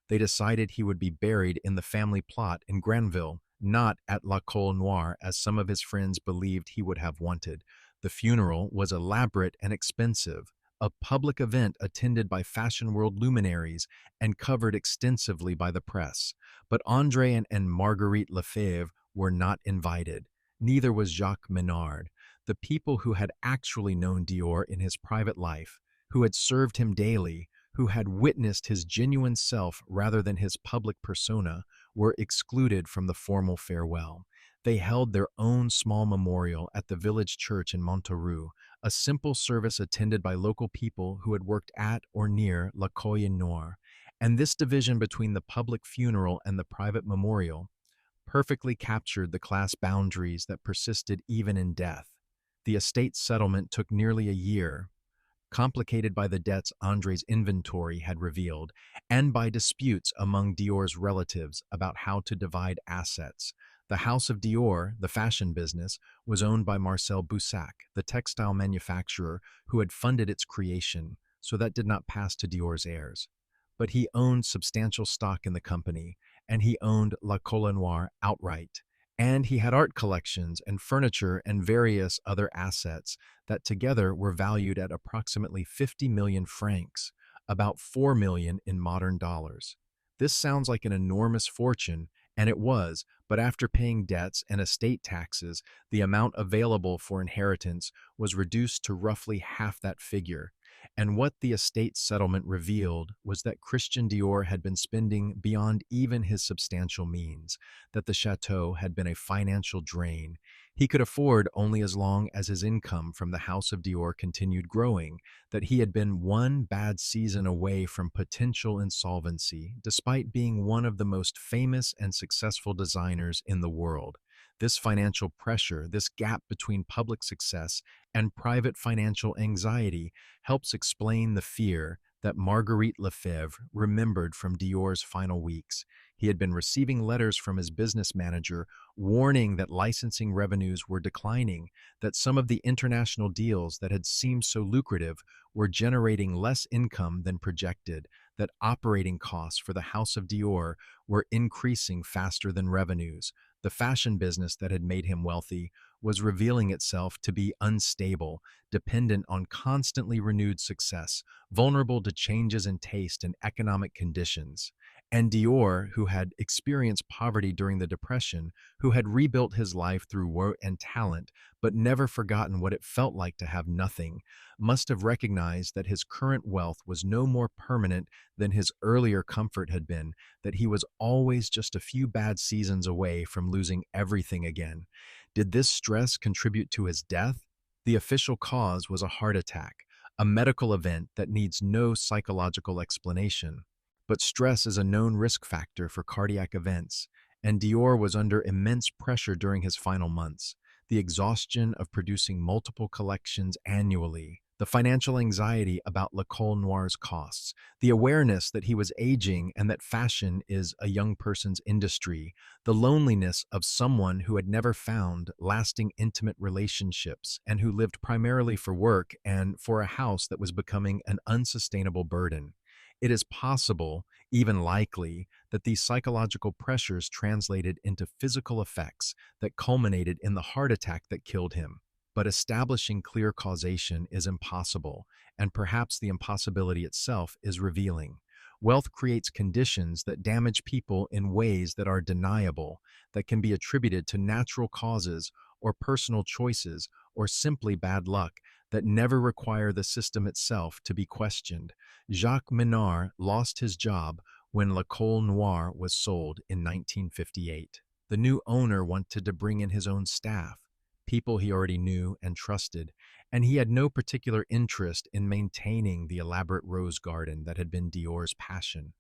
They decided he would be buried in the family plot in Granville, not at La Col Noir as some of his friends believed he would have wanted. The funeral was elaborate and expensive, a public event attended by fashion world luminaries and covered extensively by the press. But Andre and Marguerite Lefebvre were not invited. Neither was Jacques Menard. The people who had actually known Dior in his private life, who had served him daily, who had witnessed his genuine self rather than his public persona, were excluded from the formal farewell. They held their own small memorial at the village church in Montereau, a simple service attended by local people who had worked at or near La Colle Noire. And this division between the public funeral and the private memorial perfectly captured the class boundaries that persisted even in death. The estate settlement took nearly a year, complicated by the debts Andre's inventory had revealed, and by disputes among Dior's relatives about how to divide assets. The House of Dior, the fashion business, was owned by Marcel Boussac, the textile manufacturer who had funded its creation, so that did not pass to Dior's heirs. But he owned substantial stock in the company, and he owned La Colle Noire outright. And he had art collections and furniture and various other assets that together were valued at approximately 50 million francs, about 4 million in modern dollars. This sounds like an enormous fortune, and it was, but after paying debts and estate taxes, the amount available for inheritance was reduced to roughly half that figure. And what the estate settlement revealed was that Christian Dior had been spending beyond even his substantial means, that the chateau had been a financial drain. He could afford only as long as his income from the House of Dior continued growing, that he had been one bad season away from potential insolvency, despite being one of the most famous and successful designers in the world. This financial pressure, this gap between public success and private financial anxiety, helps explain the fear that Marguerite Lefebvre remembered from Dior's final weeks. He had been receiving letters from his business manager warning that licensing revenues were declining, that some of the international deals that had seemed so lucrative were generating less income than projected, that operating costs for the House of Dior were increasing faster than revenues. The fashion business that had made him wealthy was revealing itself to be unstable, dependent on constantly renewed success, vulnerable to changes in taste and economic conditions. And Dior, who had experienced poverty during the Depression, who had rebuilt his life through work and talent, but never forgotten what it felt like to have nothing, must have recognized that his current wealth was no more permanent than his earlier comfort had been, that he was always just a few bad seasons away from losing everything again. Did this stress contribute to his death? The official cause was a heart attack, a medical event that needs no psychological explanation. But stress is a known risk factor for cardiac events, and Dior was under immense pressure during his final months. The exhaustion of producing multiple collections annually, the financial anxiety about Le Col Noir's costs, the awareness that he was aging and that fashion is a young person's industry, the loneliness of someone who had never found lasting intimate relationships and who lived primarily for work and for a house that was becoming an unsustainable burden. It is possible, even likely, that these psychological pressures translated into physical effects that culminated in the heart attack that killed him. But establishing clear causation is impossible, and perhaps the impossibility itself is revealing. Wealth creates conditions that damage people in ways that are deniable, that can be attributed to natural causes or personal choices or simply bad luck, that never require the system itself to be questioned. Jacques Minard lost his job when Le Col Noir was sold in 1958. The new owner wanted to bring in his own staff, people he already knew and trusted, and he had no particular interest in maintaining the elaborate rose garden that had been Dior's passion.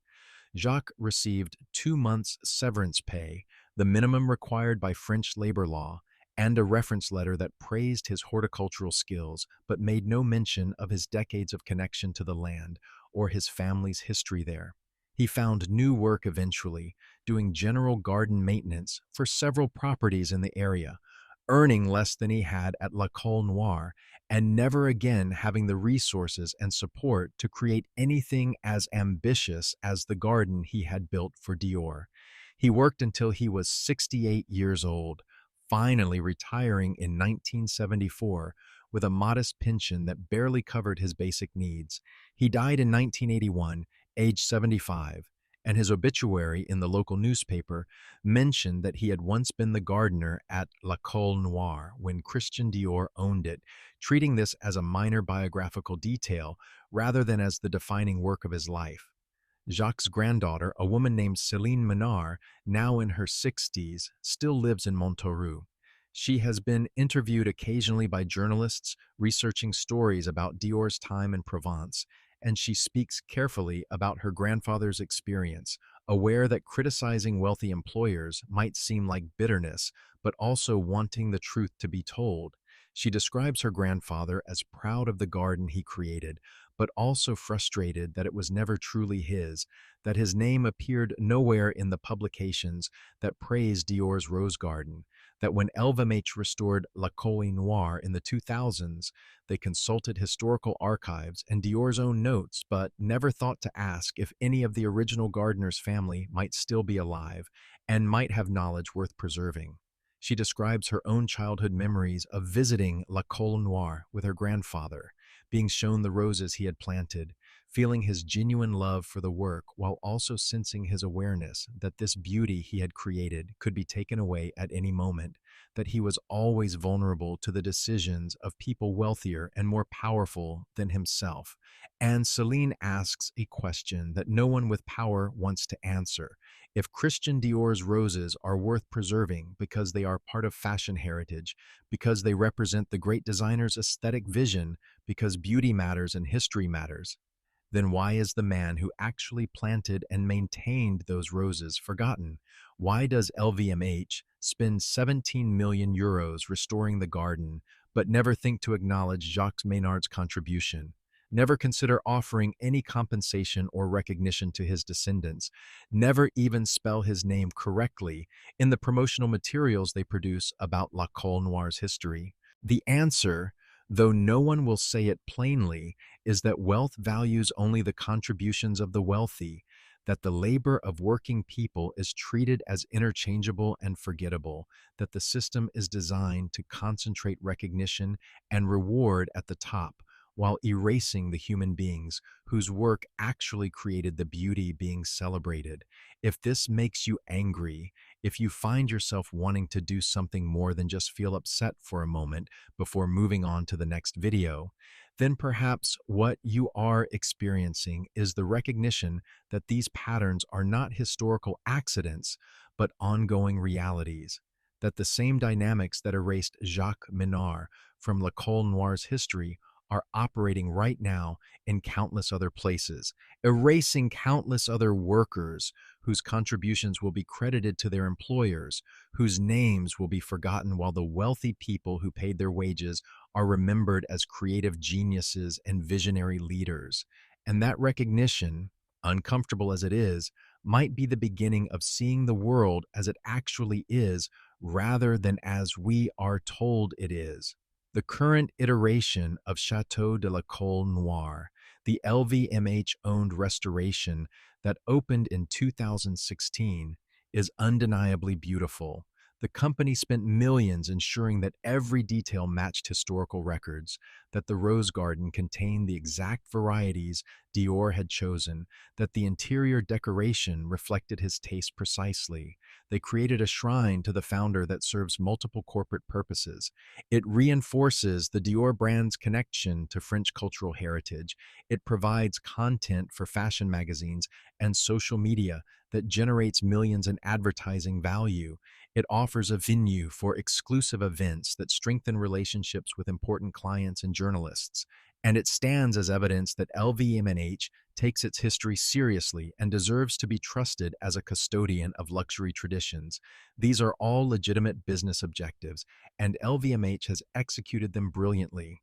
Jacques received 2 months' severance pay, the minimum required by French labor law, and a reference letter that praised his horticultural skills but made no mention of his decades of connection to the land or his family's history there. He found new work eventually, doing general garden maintenance for several properties in the area, earning less than he had at La Col Noir, and never again having the resources and support to create anything as ambitious as the garden he had built for Dior. He worked until he was 68 years old, finally retiring in 1974 with a modest pension that barely covered his basic needs. He died in 1981, age 75, and his obituary in the local newspaper mentioned that he had once been the gardener at La Col Noir when Christian Dior owned it, treating this as a minor biographical detail rather than as the defining work of his life. Jacques' granddaughter, a woman named Céline Menard, now in her 60s, still lives in Montereau. She has been interviewed occasionally by journalists researching stories about Dior's time in Provence, and she speaks carefully about her grandfather's experience, aware that criticizing wealthy employers might seem like bitterness, but also wanting the truth to be told. She describes her grandfather as proud of the garden he created, but also frustrated that it was never truly his, that his name appeared nowhere in the publications that praised Dior's rose garden, that when LVMH restored La Col Noir in the 2000s, they consulted historical archives and Dior's own notes, but never thought to ask if any of the original gardener's family might still be alive and might have knowledge worth preserving. She describes her own childhood memories of visiting La Col Noir with her grandfather, being shown the roses he had planted, feeling his genuine love for the work while also sensing his awareness that this beauty he had created could be taken away at any moment, that he was always vulnerable to the decisions of people wealthier and more powerful than himself. And Celine asks a question that no one with power wants to answer. If Christian Dior's roses are worth preserving because they are part of fashion heritage, because they represent the great designer's aesthetic vision, because beauty matters and history matters, then why is the man who actually planted and maintained those roses forgotten? Why does LVMH spend 17 million euros restoring the garden, but never think to acknowledge Jacques Maynard's contribution? never consider offering any compensation or recognition to his descendants, never even spell his name correctly in the promotional materials they produce about La Colle Noire's history. The answer, though no one will say it plainly, is that wealth values only the contributions of the wealthy, that the labor of working people is treated as interchangeable and forgettable, that the system is designed to concentrate recognition and reward at the top, while erasing the human beings whose work actually created the beauty being celebrated. If this makes you angry, if you find yourself wanting to do something more than just feel upset for a moment before moving on to the next video, then perhaps what you are experiencing is the recognition that these patterns are not historical accidents, but ongoing realities, that the same dynamics that erased Jacques Minard from La Colle Noire's history are operating right now in countless other places, erasing countless other workers whose contributions will be credited to their employers, whose names will be forgotten while the wealthy people who paid their wages are remembered as creative geniuses and visionary leaders. And that recognition, uncomfortable as it is, might be the beginning of seeing the world as it actually is rather than as we are told it is. The current iteration of Chateau de la Colle Noire, the LVMH-owned restoration that opened in 2016, is undeniably beautiful. The company spent millions ensuring that every detail matched historical records, that the rose garden contained the exact varieties Dior had chosen, that the interior decoration reflected his taste precisely. They created a shrine to the founder that serves multiple corporate purposes. It reinforces the Dior brand's connection to French cultural heritage. It provides content for fashion magazines and social media that generates millions in advertising value. It offers a venue for exclusive events that strengthen relationships with important clients and journalists. And it stands as evidence that LVMH takes its history seriously and deserves to be trusted as a custodian of luxury traditions. These are all legitimate business objectives, and LVMH has executed them brilliantly.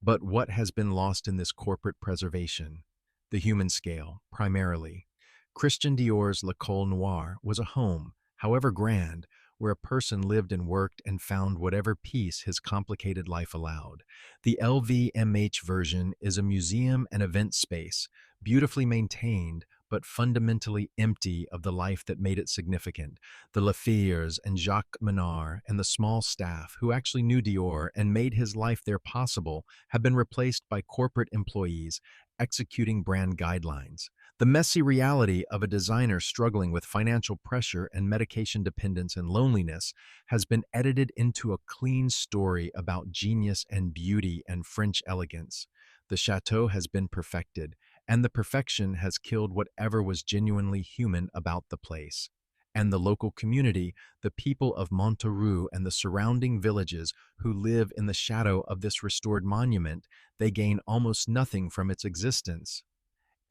But what has been lost in this corporate preservation? The human scale, primarily. Christian Dior's La Colle Noire was a home, however grand, where a person lived and worked and found whatever peace his complicated life allowed. The LVMH version is a museum and event space, beautifully maintained, but fundamentally empty of the life that made it significant. The Lafayers and Jacques Minard and the small staff who actually knew Dior and made his life there possible have been replaced by corporate employees executing brand guidelines. The messy reality of a designer struggling with financial pressure and medication dependence and loneliness has been edited into a clean story about genius and beauty and French elegance. The chateau has been perfected, and the perfection has killed whatever was genuinely human about the place. And the local community, the people of Montereau and the surrounding villages who live in the shadow of this restored monument, they gain almost nothing from its existence.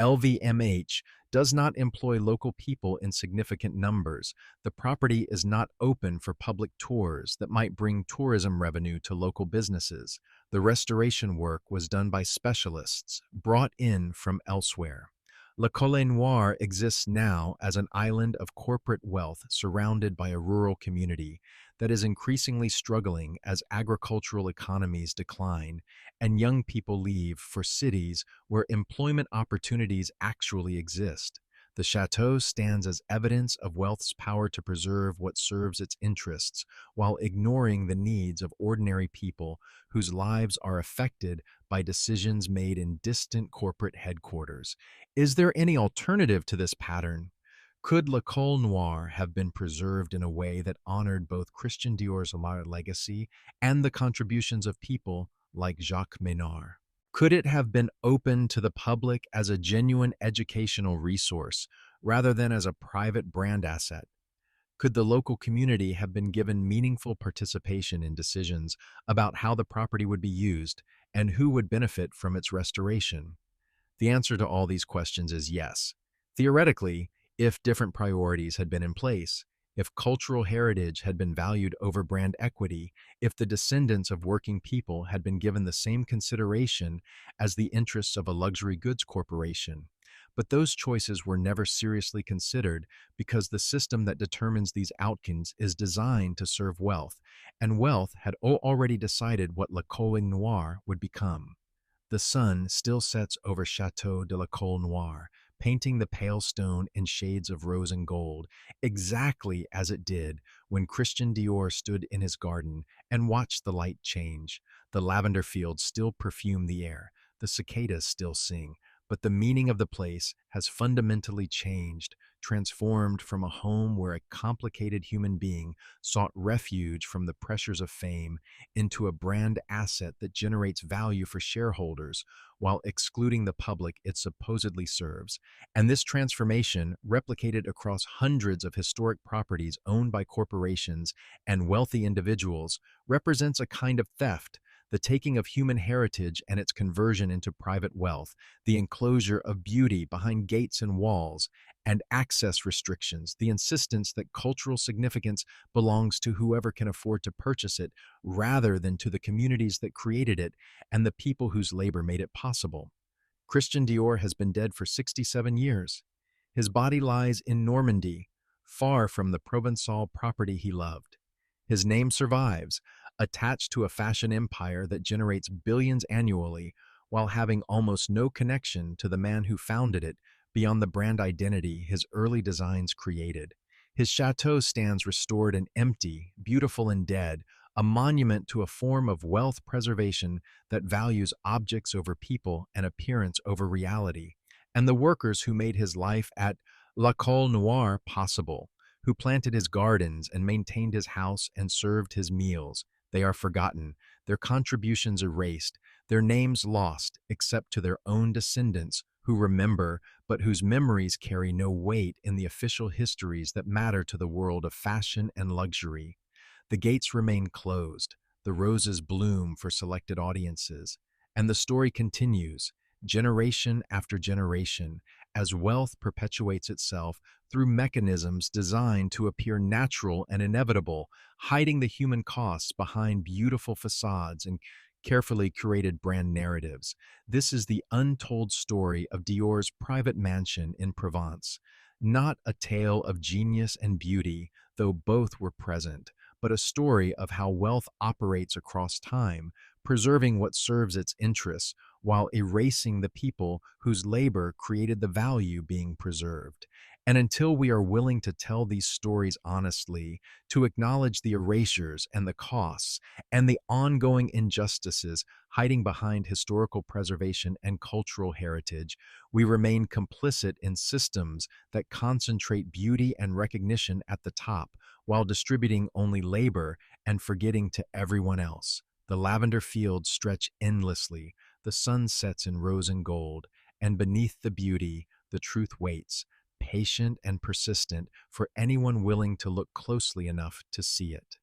LVMH does not employ local people in significant numbers. The property is not open for public tours that might bring tourism revenue to local businesses. The restoration work was done by specialists brought in from elsewhere. La Colle Noire exists now as an island of corporate wealth surrounded by a rural community that is increasingly struggling as agricultural economies decline and young people leave for cities where employment opportunities actually exist. The chateau stands as evidence of wealth's power to preserve what serves its interests while ignoring the needs of ordinary people whose lives are affected by decisions made in distant corporate headquarters. Is there any alternative to this pattern? Could La Colle Noire have been preserved in a way that honored both Christian Dior's legacy and the contributions of people like Jacques Minard? Could it have been open to the public as a genuine educational resource rather than as a private brand asset? Could the local community have been given meaningful participation in decisions about how the property would be used and who would benefit from its restoration? The answer to all these questions is yes. Theoretically, if different priorities had been in place, If cultural heritage had been valued over brand equity, if the descendants of working people had been given the same consideration as the interests of a luxury goods corporation. But those choices were never seriously considered because the system that determines these outcomes is designed to serve wealth, and wealth had already decided what Le Col Noir would become. The sun still sets over Chateau de la Colle Noire, painting the pale stone in shades of rose and gold, exactly as it did when Christian Dior stood in his garden and watched the light change. The lavender fields still perfume the air, the cicadas still sing, but the meaning of the place has fundamentally changed, transformed from a home where a complicated human being sought refuge from the pressures of fame into a brand asset that generates value for shareholders while excluding the public it supposedly serves. And this transformation, replicated across hundreds of historic properties owned by corporations and wealthy individuals, represents a kind of theft, the taking of human heritage and its conversion into private wealth, the enclosure of beauty behind gates and walls, and access restrictions, the insistence that cultural significance belongs to whoever can afford to purchase it rather than to the communities that created it and the people whose labor made it possible. Christian Dior has been dead for 67 years. His body lies in Normandy, far from the Provençal property he loved. His name survives, attached to a fashion empire that generates billions annually while having almost no connection to the man who founded it beyond the brand identity his early designs created. His chateau stands restored and empty, beautiful and dead, a monument to a form of wealth preservation that values objects over people and appearance over reality. And the workers who made his life at La Colle Noire possible, who planted his gardens and maintained his house and served his meals, they are forgotten, their contributions erased, their names lost except to their own descendants who remember but whose memories carry no weight in the official histories that matter to the world of fashion and luxury. The gates remain closed, the roses bloom for selected audiences, and the story continues, generation after generation, as wealth perpetuates itself through mechanisms designed to appear natural and inevitable, hiding the human costs behind beautiful facades and carefully curated brand narratives. This is the untold story of Dior's private mansion in Provence, not a tale of genius and beauty, though both were present, but a story of how wealth operates across time, preserving what serves its interests while erasing the people whose labor created the value being preserved. And until we are willing to tell these stories honestly, to acknowledge the erasures and the costs, and the ongoing injustices hiding behind historical preservation and cultural heritage, we remain complicit in systems that concentrate beauty and recognition at the top while distributing only labor and forgetting to everyone else. The lavender fields stretch endlessly, the sun sets in rose and gold, and beneath the beauty, the truth waits, patient and persistent for anyone willing to look closely enough to see it.